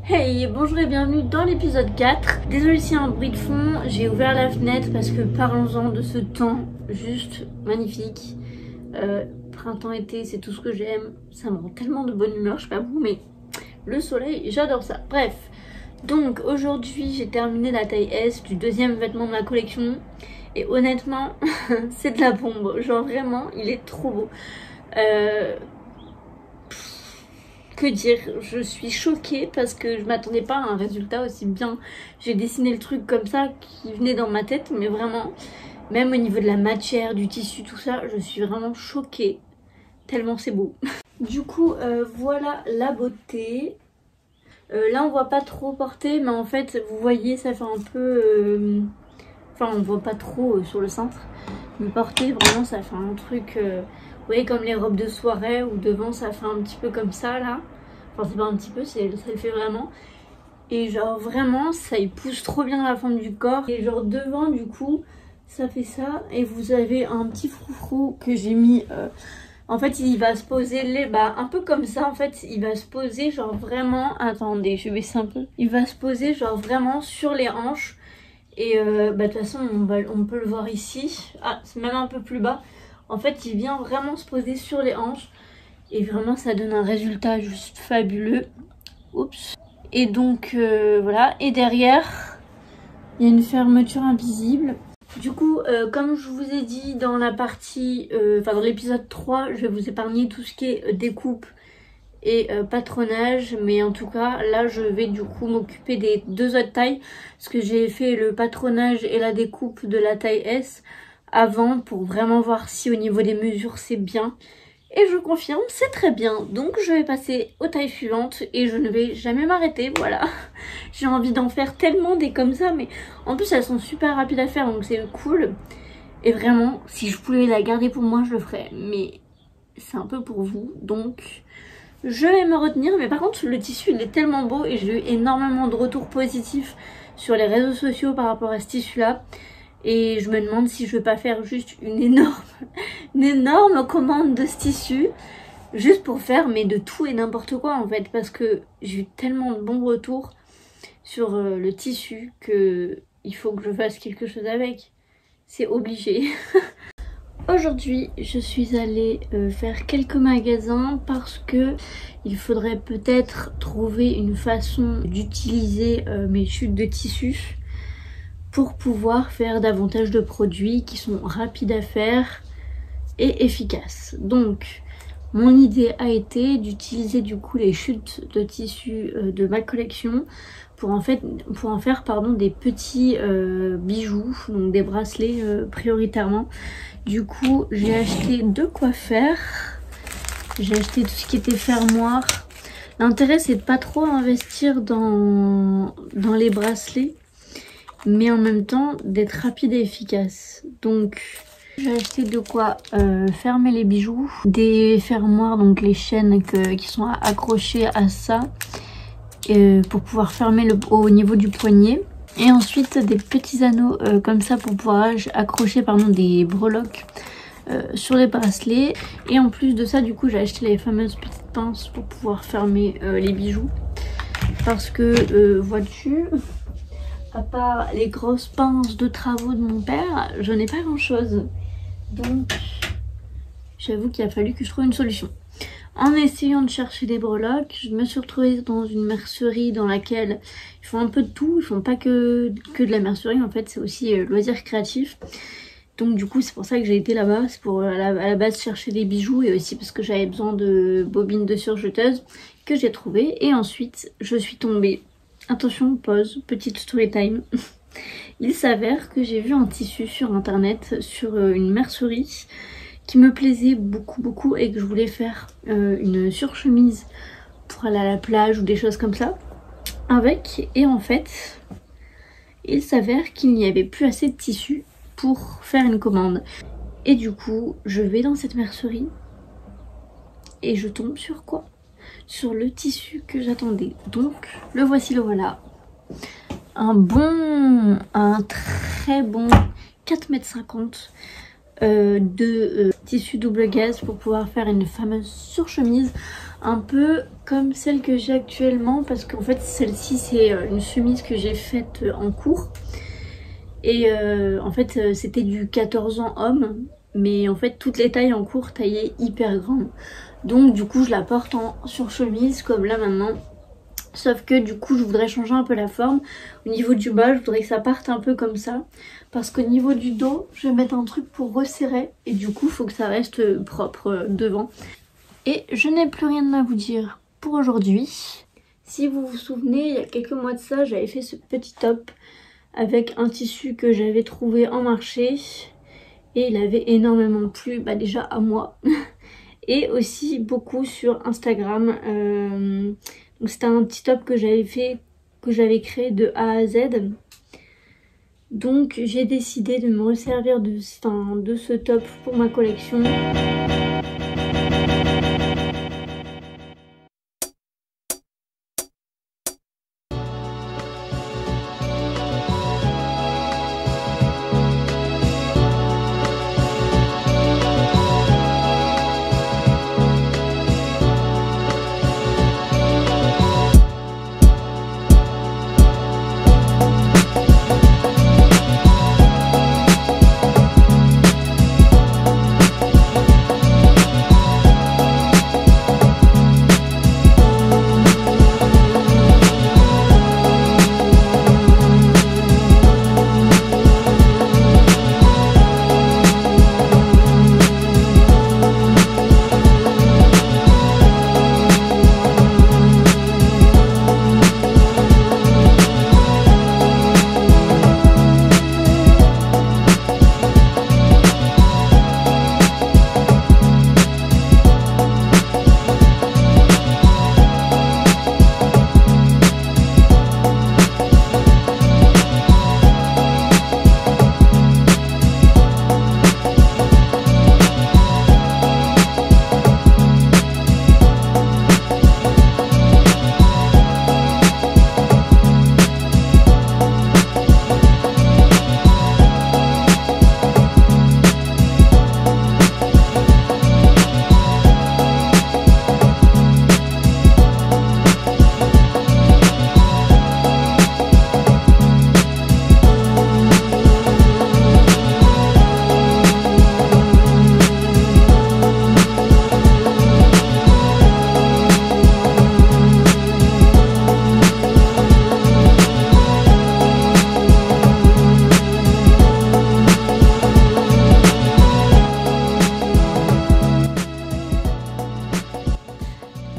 Hey, bonjour et bienvenue dans l'épisode 4. Désolée s'il y a un bruit de fond, j'ai ouvert la fenêtre parce que parlons-en de ce temps juste magnifique. Printemps-été, c'est tout ce que j'aime. Ça me rend tellement de bonne humeur, je sais pas vous, mais le soleil, j'adore ça. Bref, donc aujourd'hui j'ai terminé la taille S du deuxième vêtement de ma collection. Et honnêtement, c'est de la bombe. Genre vraiment, il est trop beau. Que dire, je suis choquée parce que je m'attendais pas à un résultat aussi bien. J'ai dessiné le truc comme ça qui venait dans ma tête, mais vraiment, même au niveau de la matière, du tissu, tout ça, je suis vraiment choquée. Tellement c'est beau. Du coup, voilà la beauté. Là, on voit pas trop porter, mais en fait, vous voyez, ça fait un peu... Enfin, on voit pas trop sur le cintre. Mais porter, vraiment, ça fait un truc... Vous voyez, comme les robes de soirée où devant ça fait un petit peu comme ça là. Enfin, c'est pas un petit peu, ça le fait vraiment. Et genre vraiment, ça y pousse trop bien la forme du corps. Et genre devant, du coup, ça fait ça. Et vous avez un petit froufrou que j'ai mis. En fait, il va se poser les bas. Un peu comme ça, en fait, il va se poser genre vraiment. Attendez, je vais baisser un peu. Il va se poser genre vraiment sur les hanches. Et de toute façon, on peut le voir ici. Ah, c'est même un peu plus bas. En fait, il vient vraiment se poser sur les hanches. Et vraiment, ça donne un résultat juste fabuleux. Oups. Et donc, voilà. Et derrière, il y a une fermeture invisible. Du coup, comme je vous ai dit dans la partie... Enfin, dans l'épisode 3, je vais vous épargner tout ce qui est découpe et patronage. Mais en tout cas, là, je vais du coup m'occuper des deux autres tailles. Parce que j'ai fait le patronage et la découpe de la taille S avant pour vraiment voir si au niveau des mesures c'est bien. Et je confirme, c'est très bien. Donc je vais passer aux tailles suivantes et je ne vais jamais m'arrêter, voilà. J'ai envie d'en faire tellement des comme ça, mais en plus elles sont super rapides à faire, donc c'est cool. Et vraiment, si je pouvais la garder pour moi, je le ferais. Mais c'est un peu pour vous, donc je vais me retenir. Mais par contre, le tissu, il est tellement beau et j'ai eu énormément de retours positifs sur les réseaux sociaux par rapport à ce tissu-là. Et je me demande si je vais pas faire juste une énorme commande de ce tissu. Juste pour faire mais de tout et n'importe quoi en fait. Parce que j'ai eu tellement de bons retours sur le tissu que il faut que je fasse quelque chose avec. C'est obligé. Aujourd'hui, je suis allée faire quelques magasins parce que il faudrait peut-être trouver une façon d'utiliser mes chutes de tissu pour pouvoir faire davantage de produits qui sont rapides à faire et efficaces. Donc mon idée a été d'utiliser du coup les chutes de tissu de ma collection pour en faire des petits bijoux, donc des bracelets prioritairement. Du coup j'ai acheté de quoi faire. J'ai acheté tout ce qui était fermoir. L'intérêt c'est de pas trop investir dans les bracelets, mais en même temps d'être rapide et efficace. Donc j'ai acheté de quoi fermer les bijoux, des fermoirs, donc les chaînes qui sont accrochées à ça pour pouvoir fermer au niveau du poignet. Et ensuite des petits anneaux comme ça pour pouvoir accrocher des breloques sur les bracelets. Et en plus de ça, du coup j'ai acheté les fameuses petites pinces pour pouvoir fermer les bijoux. Parce que vois-tu, à part les grosses pinces de travaux de mon père, je n'ai pas grand chose. Donc j'avoue qu'il a fallu que je trouve une solution. En essayant de chercher des breloques, je me suis retrouvée dans une mercerie dans laquelle ils font un peu de tout. Ils font pas que de la mercerie, en fait c'est aussi loisirs créatifs. Donc du coup c'est pour ça que j'ai été là-bas. C'est pour à la base chercher des bijoux et aussi parce que j'avais besoin de bobines de surjeteuses que j'ai trouvé. Et ensuite je suis tombée... Attention, pause, petite story time. Il s'avère que j'ai vu un tissu sur internet, sur une mercerie, qui me plaisait beaucoup et que je voulais faire une surchemise pour aller à la plage ou des choses comme ça avec. Et en fait, il s'avère qu'il n'y avait plus assez de tissu pour faire une commande. Et du coup, je vais dans cette mercerie et je tombe sur quoi ? Sur le tissu que j'attendais. Donc le voici, le voilà. Un très bon 4,50 m de tissu double gaze pour pouvoir faire une fameuse surchemise un peu comme celle que j'ai actuellement, parce qu'en fait celle-ci c'est une chemise que j'ai faite en cours et en fait c'était du 14 ans homme, mais en fait toutes les tailles en cours taillées hyper grandes, donc du coup je la porte en surchemise comme là maintenant. Sauf que du coup je voudrais changer un peu la forme. Au niveau du bas je voudrais que ça parte un peu comme ça, parce qu'au niveau du dos je vais mettre un truc pour resserrer et du coup il faut que ça reste propre devant. Et je n'ai plus rien à vous dire pour aujourd'hui. Si vous vous souvenez, il y a quelques mois de ça j'avais fait ce petit top avec un tissu que j'avais trouvé en marché et il avait énormément plu, bah déjà à moi et aussi beaucoup sur Instagram. Donc c'était un petit top que j'avais fait, que j'avais créé de A à Z. Donc j'ai décidé de me resservir de ce top pour ma collection.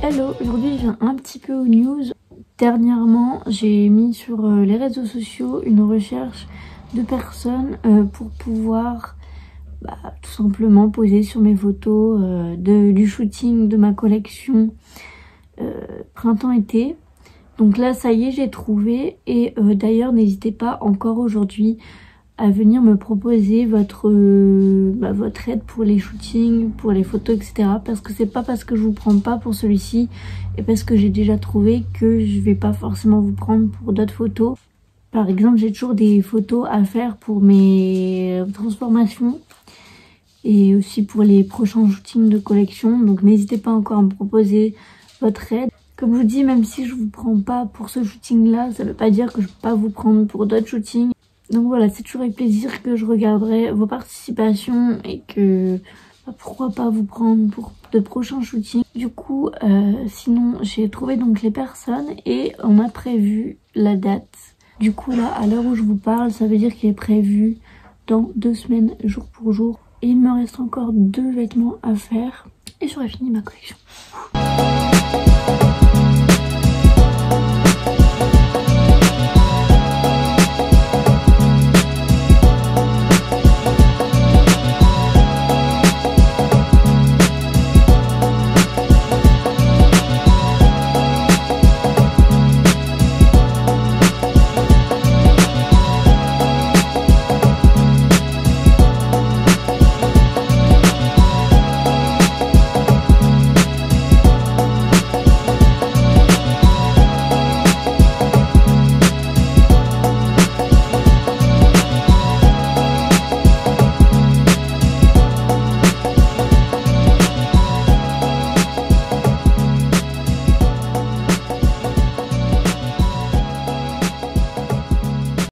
Hello, aujourd'hui je viens un petit peu aux news. Dernièrement j'ai mis sur les réseaux sociaux une recherche de personnes pour pouvoir tout simplement poser sur mes photos du shooting de ma collection printemps-été. Donc là ça y est, j'ai trouvé et d'ailleurs n'hésitez pas encore aujourd'hui à venir me proposer votre aide pour les shootings, pour les photos, etc. Parce que c'est pas parce que je vous prends pas pour celui-ci et parce que j'ai déjà trouvé que je vais pas forcément vous prendre pour d'autres photos. Par exemple, j'ai toujours des photos à faire pour mes transformations et aussi pour les prochains shootings de collection. Donc n'hésitez pas encore à me proposer votre aide. Comme je vous dis, même si je vous prends pas pour ce shooting là, ça veut pas dire que je peux pas vous prendre pour d'autres shootings. Donc voilà, c'est toujours avec plaisir que je regarderai vos participations et que pourquoi pas vous prendre pour de prochains shootings. Du coup, sinon j'ai trouvé donc les personnes et on a prévu la date. Du coup là, à l'heure où je vous parle, ça veut dire qu'il est prévu dans 2 semaines, jour pour jour. Et il me reste encore 2 vêtements à faire et j'aurai fini ma collection.